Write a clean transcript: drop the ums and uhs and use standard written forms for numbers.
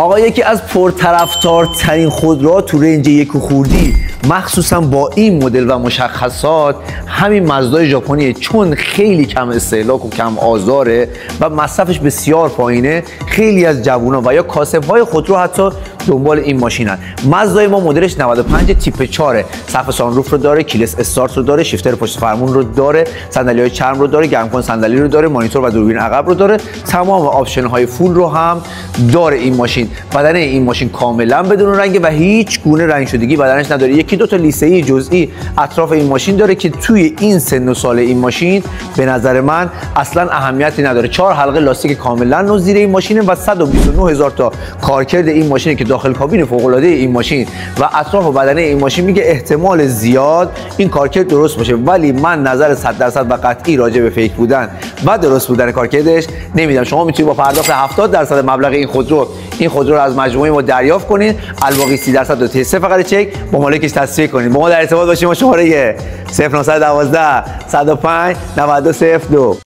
آقا یکی از پرطرفدارترین خودروها تو رنج یک و خوردی مخصوصا با این مدل و مشخصات همین مازدای ژاپنیه، چون خیلی کم استهلاک و کم آزاره و مصرفش بسیار پایینه. خیلی از جوونا و یا کاسب‌های خودرو حتی دنبال این ماشینن. مازدای ما مدلش 95 تیپ 4، صف سانروف رو داره، کیلس استارت رو داره، شیفتر پشت فرمون رو داره، صندلی‌های چرم رو داره، گرمکن صندلی رو داره، مانیتور و دوربین عقب رو داره، تمام آپشن‌های فول رو هم داره این ماشین. بدن این ماشین کاملا بدون رنگ و هیچ گونه رنگ شدگی بدنش نداره. یکی دو تا لیسه‌ای جزئی اطراف این ماشین داره که توی این سن و سال این ماشین به نظر من اصلا اهمیتی نداره. 4 حلقه لاستیک کاملا نو زیر این ماشینه و 129,000 تا کارکرد این ماشینه که داخل کابین فوق‌العاده این ماشین و اطراف و بدنه این ماشین میگه احتمال زیاد این کارکرد درست باشه، ولی من نظر 100% و قطعی راجع به فیک بودن و درست بودن کارکردش نمیدم. شما میتونید با پرداخت 70% مبلغ این خودرو رو از مجموعه ما دریافت کنید، الباقی 30% رو تست فقط چک با مالکش تصفیه کنید. با ما در ارتباط باشید. ما شماره 0912 105 9202